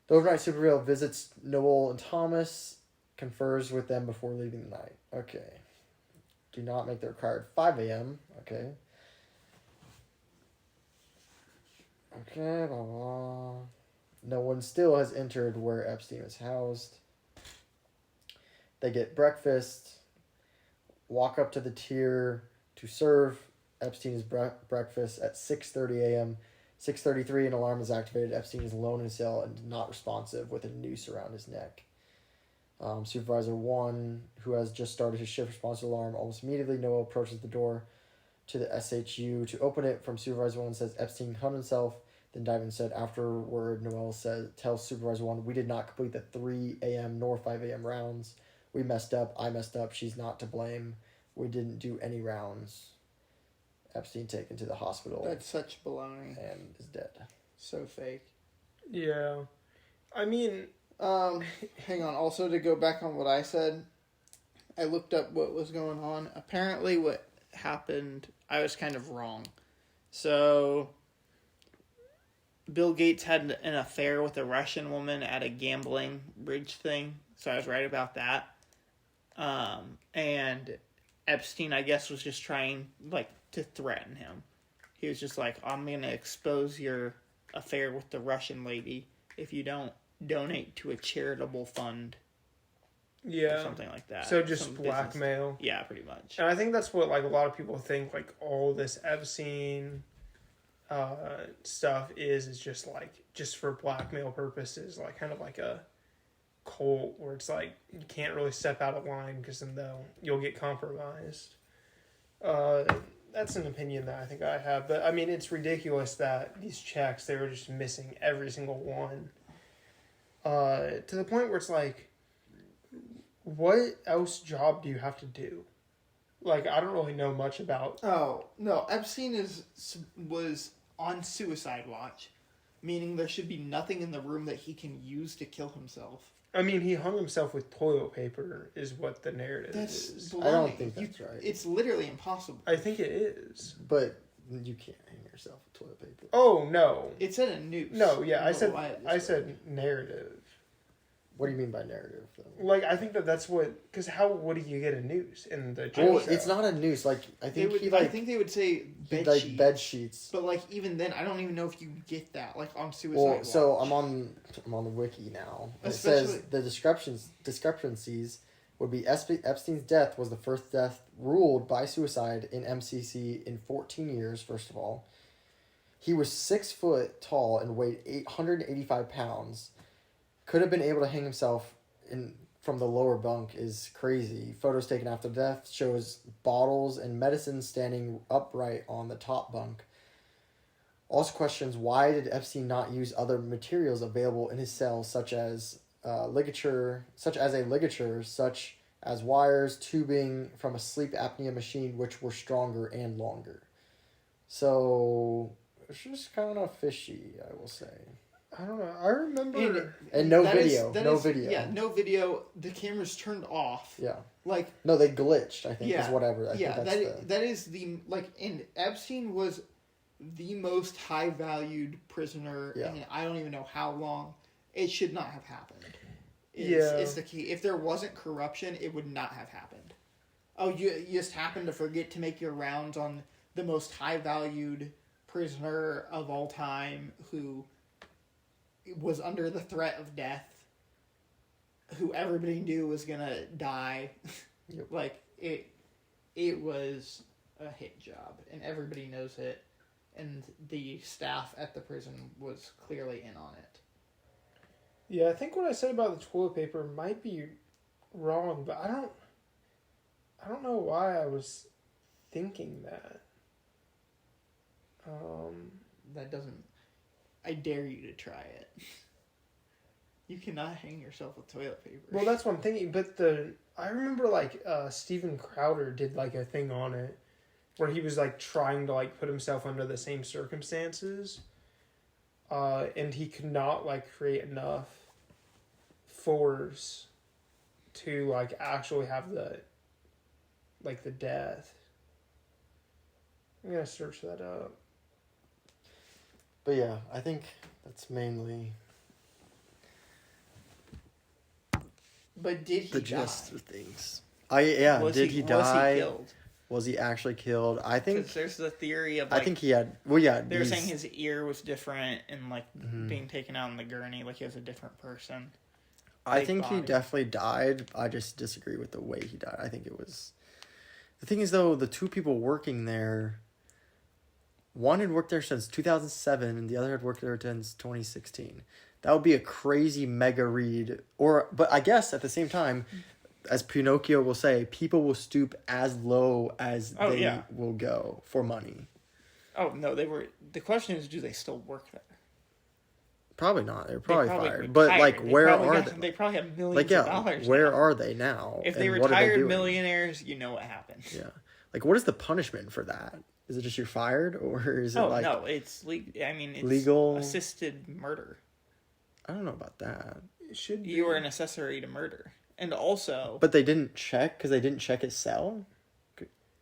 The overnight supervillain visits Noel and Thomas, confers with them before leaving the night. Okay. Do not make the required 5 a.m. Okay. Okay, blah, blah. No one still has entered where Epstein is housed. They get breakfast, walk up to the tier to serve Epstein's breakfast at 6:30 a.m. 6:33, an alarm is activated. Epstein is alone in his cell and not responsive with a noose around his neck. Supervisor 1, who has just started his shift, responds to the alarm. Almost immediately, Noel approaches the door to the SHU to open it. From Supervisor 1 says Epstein hung himself. The indictment said afterward, Noel tells Supervisor 1, we did not complete the 3 a.m. nor 5 a.m. rounds. We messed up. I messed up. She's not to blame. We didn't do any rounds. Epstein taken to the hospital. That's such baloney. And is dead. So fake. Yeah. I mean... hang on. Also, to go back on what I said, I looked up what was going on. Apparently what happened, I was kind of wrong. So, Bill Gates had an affair with a Russian woman at a gambling bridge thing. So I was right about that. And Epstein, I guess, was just trying, to threaten him. He was just like, I'm going to expose your affair with the Russian lady if you don't donate to a charitable fund. Yeah. Or something like that. So just blackmail. Yeah, pretty much. And I think that's what, a lot of people think, all this Epstein stuff is just, just for blackmail purposes, kind of like a cult where it's you can't really step out of line because then you'll get compromised. That's an opinion that I think I have. But, I mean, it's ridiculous that these checks, they were just missing every single one. To the point where it's what else job do you have to do? I don't really know much about... Oh, no. Epstein was on suicide watch, meaning there should be nothing in the room that he can use to kill himself. I mean, he hung himself with toilet paper is what the narrative is. Baloney. I don't think that's right. It's literally impossible. I think it is. But you can't hang yourself with toilet paper. Oh, no. It said a noose. No, yeah, I said narrative. What do you mean by narrative, though? I think that's what... Because how would you get a noose in the Well, it's not a noose. I think I think they would say bed sheets. Bed sheets. But, even then, I don't even know if you get that, on suicide watch. So I'm on the wiki now. It says the discrepancies would be Epstein's death was the first death ruled by suicide in MCC in 14 years, first of all. He was 6 foot tall and weighed 885 pounds. Could have been able to hang himself from the lower bunk is crazy. Photos taken after death shows bottles and medicine standing upright on the top bunk. Also questions why did Epstein not use other materials available in his cell, such as ligature, such as wires, tubing from a sleep apnea machine, which were stronger and longer. So it's just kind of fishy, I will say. I don't know. I remember... And no video. Yeah, no video. The camera's turned off. Yeah. Like... No, they glitched, I think, yeah, is whatever. I yeah, think that is the... and Epstein was the most high-valued prisoner in I don't even know how long. It should not have happened. It's the key. If there wasn't corruption, it would not have happened. Oh, you just happened to forget to make your rounds on the most high-valued prisoner of all time who... was under the threat of death, who everybody knew was gonna die. Yep. It was a hit job, and everybody knows it, and the staff at the prison was clearly in on it. Yeah, I think what I said about the toilet paper might be wrong, but I don't know why I was thinking that. that doesn't. I dare you to try it. You cannot hang yourself with toilet paper. Well, that's what I'm thinking. But I remember like Steven Crowder did like a thing on it, where he was like trying to like put himself under the same circumstances, and he could not like create enough force to like actually have the death. I'm gonna search that up. But yeah, I think that's mainly But did he the die? gist of things. Did he die? Was he killed? Was he actually killed? I think. Because there's the theory of like, I think he had. Well, yeah. They were saying his ear was different and like being taken out on the gurney, like he was a different person. I think he definitely died. I just disagree with the way he died. I think it was. The thing is, though, the two people working there. One had worked there since 2007, and the other had worked there since 2016. That would be a crazy mega read. But I guess at the same time, as Pinocchio will say, people will stoop as low as they will go for money. Oh no, they were. The question is, do they still work there? Probably not. They're probably fired. Retired. But like, where are they? They probably have millions of dollars. Where now. are they now? If they and what are retired doing? millionaires, you know what happens. Yeah. Like, what is the punishment for that? Is it just you're fired, or is it like... no, it's legal. I mean, it's legal assisted murder. I don't know about that. It should be. You were an accessory to murder. And also... But they didn't check, because they didn't check his cell?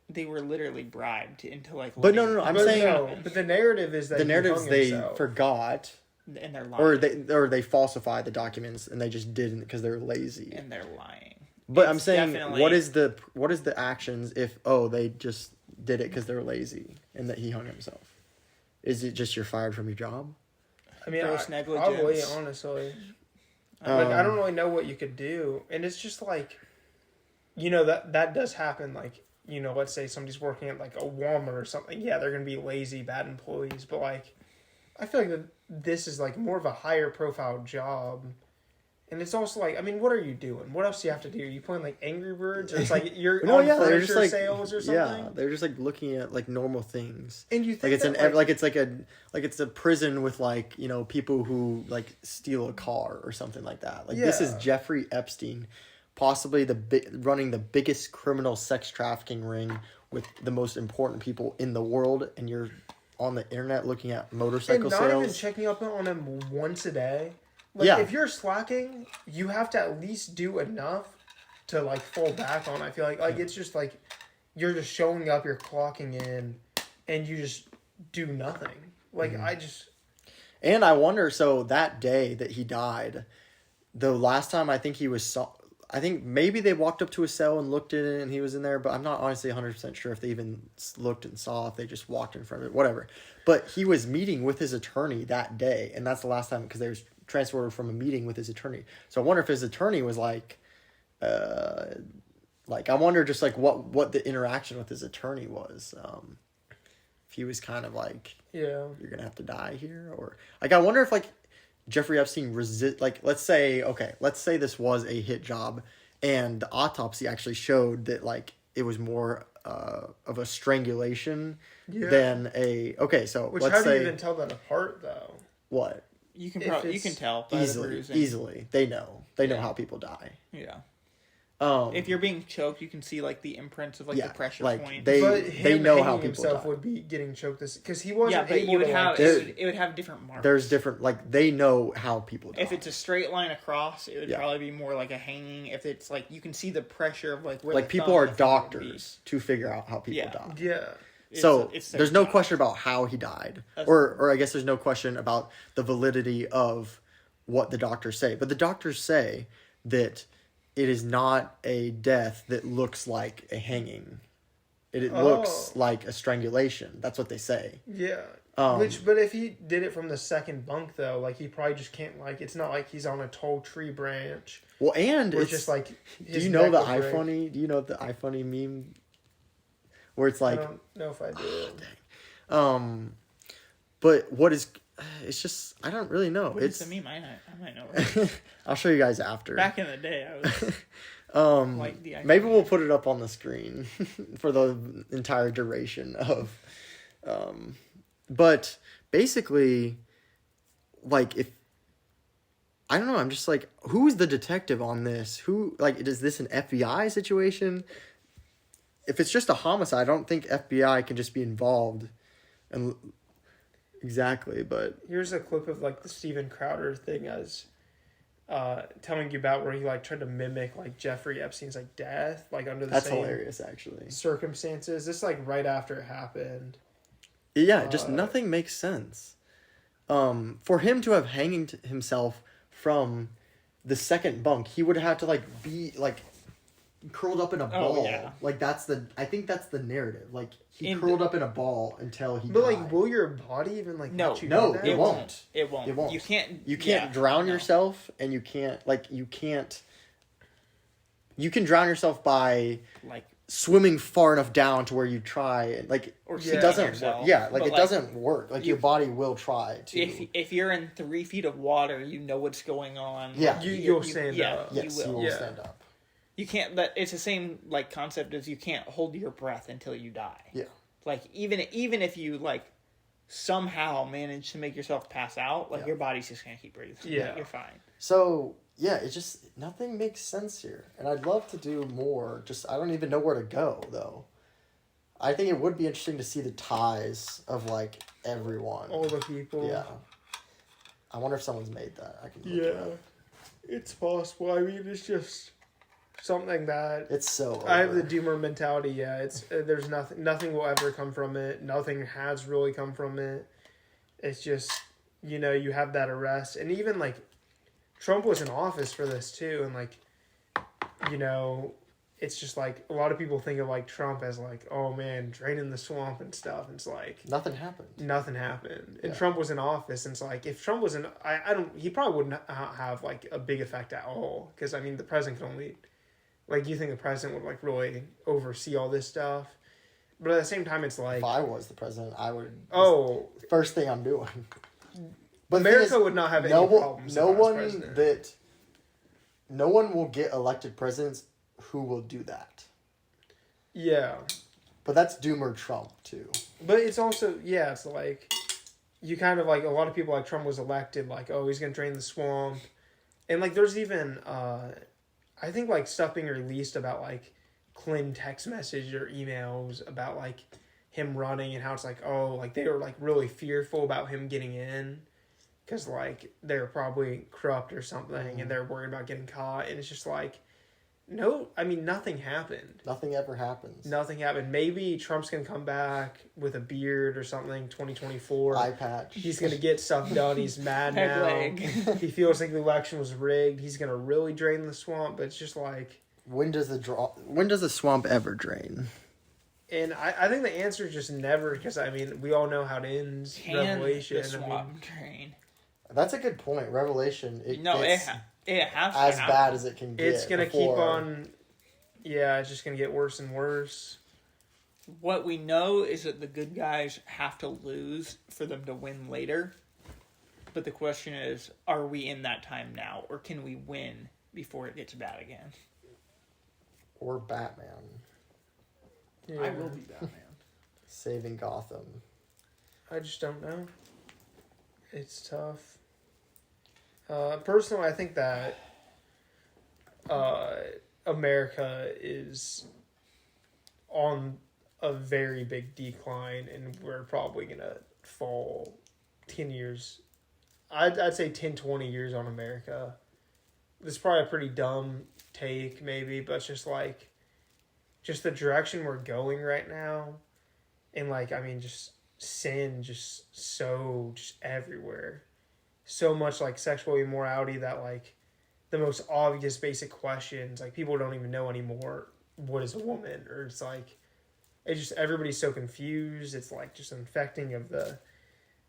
They were literally bribed into, like... But no, I'm saying... No, but the narrative is that the narrative is they himself. forgot... And they're lying. Or they falsified the documents, and they just didn't because they're lazy. And they're lying. But I'm saying, what is the actions if, they just did it because they're lazy, and that he hung himself? Is it just you're fired from your job? I mean, gross negligence. Probably, honestly. I don't really know what you could do. And it's just like, that does happen. Like, let's say somebody's working at like a Walmart or something. Yeah, they're going to be lazy, bad employees. But like, I feel like this is like more of a higher profile job. And it's also like, I mean, what are you doing? What else do you have to do? Are you playing like Angry Birds? Or it's like you're on furniture sales or something? Yeah, they're just like looking at like normal things. And you think like it's a prison with like, people who like steal a car or something like that. Like this is Jeffrey Epstein, possibly running the biggest criminal sex trafficking ring with the most important people in the world, and you're on the internet looking at motorcycle sales. And not even checking up on him once a day. Like, if you're slacking, you have to at least do enough to, like, fall back on. I feel like it's just, like, you're just showing up, you're clocking in, and you just do nothing. Like, And I wonder, so that day that he died, the last time I think he was... I think maybe they walked up to his cell and looked in it and he was in there, but I'm not honestly 100% sure if they even looked and saw, if they just walked in front of it, whatever. But he was meeting with his attorney that day, and that's the last time, because they was transferred from a meeting with his attorney. So I wonder if his attorney was like I wonder just like what the interaction with his attorney was. If he was kind of like, you're gonna have to die here, or like I wonder if like Jeffrey Epstein let's say this was a hit job, and the autopsy actually showed that like it was more of a strangulation than a so which let's how say, do you even tell that apart though? What? You can tell by the bruising. Easily. They know how people die. Yeah. If you're being choked, you can see like the imprints of like the pressure point. They know how people die. Would be getting choked because he wasn't. Yeah, but able you would to, have it would have different marks. There's different they know how people die. If it's a straight line across, it would probably be more like a hanging. If it's like you can see the pressure of like where like people are doctors to figure out how people die. Yeah. So there's no question about how he died, or I guess there's no question about the validity of what the doctors say. But the doctors say that it is not a death that looks like a hanging. It looks like a strangulation. That's what they say. Yeah. But if he did it from the second bunk though, like he probably just can't it's not like he's on a tall tree branch. Well, and it's just like. Do you know the iFunny? Do you know the iFunny meme? Where it's like, I don't know if I do. But what is? It's just I don't really know. It's a meme. I might know. I'll show you guys after. Back in the day, I was like maybe we'll put it up on the screen for the entire duration of. But basically, like, if I don't know, I'm just like, who's the detective on this? Who, like, is this an FBI situation? If it's just a homicide, I don't think FBI can just be involved. And exactly, but Here's a clip of like the Steven Crowder thing I was telling you about, where he like tried to mimic like Jeffrey Epstein's like death, like under the that's same hilarious, actually. circumstances. This like right after it happened. Yeah, just nothing makes sense. For him to have hanging himself from the second bunk, he would have to like be like curled up in a ball. Yeah. Like I think that's the narrative. Like he curled up in a ball until he But died. like, will your body even like No. let you No, do that? it won't. It won't. It won't. You can't. You can't drown yourself, and you can't you can drown yourself by like swimming far enough down to where you try and like or it doesn't yourself, work. Yeah, like but, it doesn't work. Like your body will try to. If you're in 3 feet of water, you know what's going on. Yeah. You'll stand up. Yes, you will stand up. You can't. That it's the same like concept as you can't hold your breath until you die. Yeah. Like even if you like somehow manage to make yourself pass out, like your body's just gonna keep breathing. Yeah. You're fine. So yeah, it just nothing makes sense here, and I'd love to do more. Just I don't even know where to go though. I think it would be interesting to see the ties of like everyone. All the people. Yeah. I wonder if someone's made that. I can look it up. It's possible. I mean, it's just something that It's so. I have over. the doomer mentality. Yeah, it's there's nothing will ever come from it. Nothing has really come from it. It's just, you know, you have that arrest, and even like Trump was in office for this too, and like, you know, it's just like a lot of people think of like Trump as like, oh man, draining the swamp and stuff. And it's like Nothing happened. nothing happened, and Yeah. Trump was in office, and it's like if Trump was in, I don't, he probably wouldn't have like a big effect at all, because I mean the president can only, like, you think the president would like really oversee all this stuff, but at the same time it's like If I was the president, I would. First thing I'm doing. But the thing America is, would not have any no problems. no if I was one president. no one will get elected presidents who will do that. Yeah, But that's Doomer Trump too. but it's also it's like you kind of like a lot of people like Trump was elected like, oh, he's gonna drain the swamp, and like there's even I think like stuff being released about like Clinton text message or emails about like him running, and how it's like, oh, like they were like really fearful about him getting in because like they're probably corrupt or something, and they're worried about getting caught, and it's just like, no, I mean nothing happened. Nothing ever happens. Nothing happened. Maybe Trump's gonna come back with a beard or something. 2024. Eye patch. He's gonna get stuff done. He's mad Peg now. leg. He feels like the election was rigged. He's gonna really drain the swamp. But it's just like, When does the swamp ever drain? and I think the answer is just never, because I mean we all know how it ends. Can Revelation. the I swamp mean, drain? That's a good point. Revelation. It It gets has to as happen. bad as it can get. it's gonna before. keep on. Yeah, it's just gonna get worse and worse. What we know is that the good guys have to lose for them to win later. But the question is, are we in that time now, or can we win before it gets bad again? Or Batman Yeah. I will be Batman. saving Gotham. I just don't know. It's tough. Personally, I think that America is on a very big decline, and we're probably going to fall 10 years. I'd say 10, 20 years on America. This is probably a pretty dumb take, maybe, but it's just like, just the direction we're going right now. And like, I mean, just sin, just everywhere. So much like sexual immorality that like the most obvious basic questions, like people don't even know anymore, what is a woman? Or it's like, it's just, everybody's so confused. It's like just infecting of the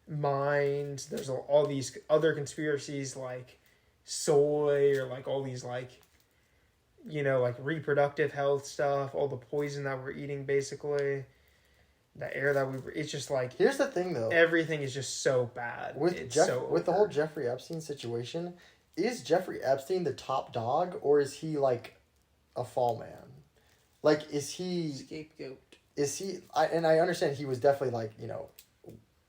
mind. There's all these other conspiracies like soy, or like all these like, you know, like reproductive health stuff, all the poison that we're eating basically, the air that it's just like, Here's the thing though. everything is just so bad. With It's with the whole Jeffrey Epstein situation, is Jeffrey Epstein the top dog, or is he like a fall man? Like, is he Scapegoat. I understand he was definitely like, you know,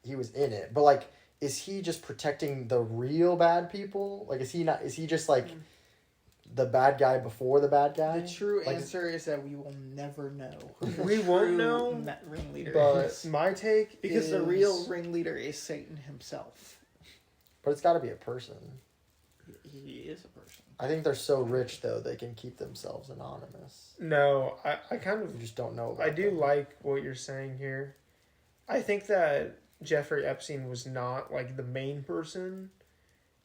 he was in it. But like, is he just protecting the real bad people? Like, is he not? Is he just like the bad guy before the bad guy? The true like, answer is that we will never know. We won't know, Ringleader but is. my take Because is... the real ringleader is Satan himself. But it's got to be a person. He is a person. I think they're so rich though they can keep themselves anonymous. No, I kind of... You just don't know about I do them. like what you're saying here. I think that Jeffrey Epstein was not, like, the main person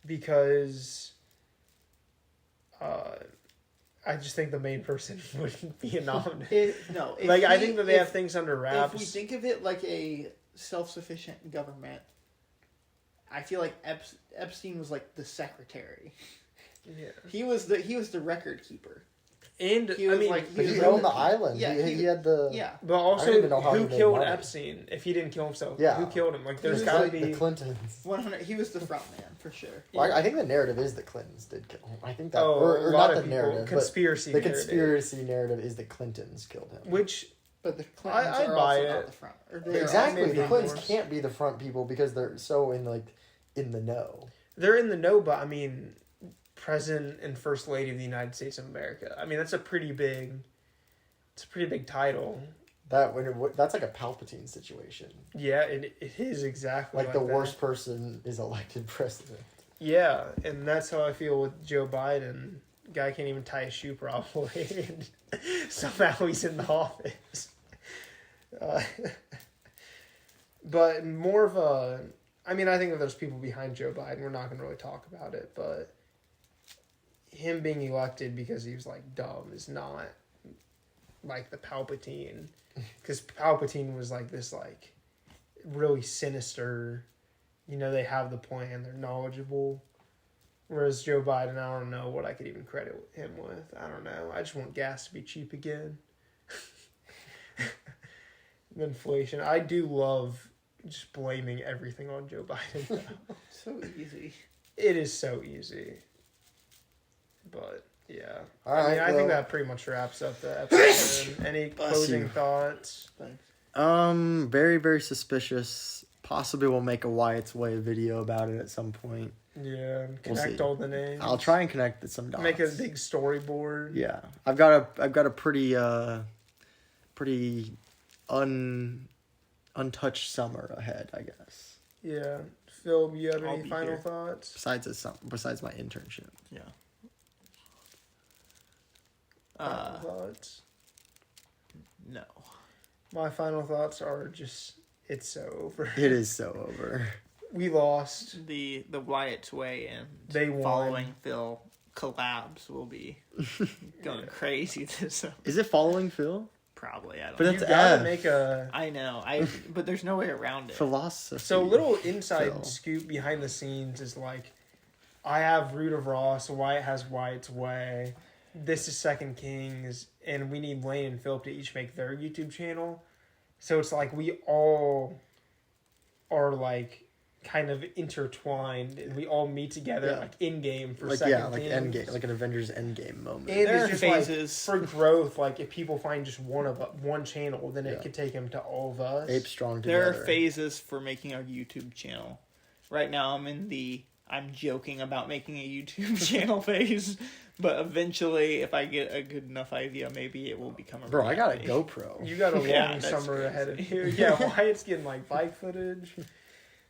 because... I just think the main person wouldn't be anonymous. I think that they have things under wraps. If we think of it like a self-sufficient government, I feel like Epstein was like the secretary. Yeah. He was the record keeper. And He was But he owned the island. Yeah, he had the... Yeah. But I also, don't even know how he who made killed money. Epstein if he didn't kill himself? Yeah. Who killed him? Like, there's It's got to like be... the Clintons. 100. He was the front man for sure. Well, I think the narrative is the Clintons did kill him. I think that... a or lot not of the people. narrative, Conspiracy but the narrative. conspiracy narrative is the Clintons killed him. Which... But the Clintons I'd are buy also it. not the front. Or they are Exactly. also The not Clintons force. can't be the front people because they're so in the know. They're in the know, but I mean, President and First Lady of the United States of America. I mean, that's a pretty big... It's a pretty big title. That's like a Palpatine situation. Yeah, it is exactly Like the that. worst person is elected president. Yeah, and that's how I feel with Joe Biden. Guy can't even tie a shoe properly, and somehow he's in the office. But more of a... I mean, I think that there's people behind Joe Biden. We're not going to really talk about it, but him being elected because he was, like, dumb is not... like the Palpatine, because Palpatine was like this, like, really sinister, they have the plan, they're knowledgeable, whereas Joe Biden, I don't know what I could even credit him with. I don't know, I just want gas to be cheap again. Inflation. I do love just blaming everything on Joe Biden. So easy. It is so easy, but yeah. All right, I think that pretty much wraps up the episode. Any closing thoughts? Thanks. Very, very suspicious. Possibly we'll make a Wyatt's Way video about it at some point. Yeah, We'll connect see. all the names. I'll try and connect some dots. Make a big storyboard. Yeah, I've got a pretty untouched summer ahead, I guess. Yeah, Phil, you have I'll any be final here. thoughts? Besides my internship. Yeah. Final thoughts. No. My final thoughts are just it's so over. It is so over. We lost. The Wyatt's Way and They won. following Phil collabs will be going crazy this summer. Is it following Phil? Probably, I don't But know. it's You gotta F. make a I know, but there's no way around it. Philosophy. so little inside Phil. scoop behind the scenes is like, I have Root of Ross, Wyatt has Wyatt's Way, this is Second Kings, and we need Lane and Philip to each make their YouTube channel. So it's like we all are like kind of intertwined, and we all meet together Yeah. like in game for like Second like Kings. Endgame, like an Avengers Endgame moment. And There it's are just phases. like, for growth, like if people find just one channel, then Yeah. it could take them to all of us. Ape strong together. There are phases for making our YouTube channel. Right now, I'm in the I'm joking about making a YouTube channel phase, but eventually, if I get a good enough idea, maybe it will become a Bro, I got a reality. GoPro. You got a long Yeah, that's summer crazy. ahead of you. Yeah, Wyatt's getting like bike footage.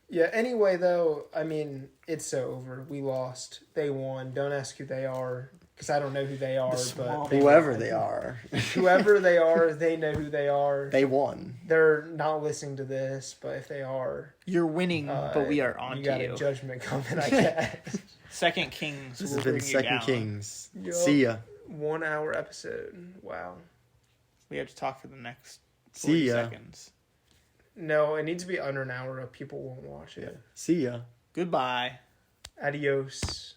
Yeah, anyway, though, I mean, it's so over. We lost. They won. Don't ask who they are, because I don't know who they are, small- but Whoever they are, whoever they are, they know who they are. they won. They're not listening to this, but if they are, You're winning, but we are on you to got you. a judgment coming, I guess. Second Kings This will has been bring you Second down. Kings. Yup. See ya. 1 hour episode. Wow. We have to talk for the next 40 See ya. seconds. No, it needs to be under an hour or people won't watch it. See ya. Goodbye. Adios.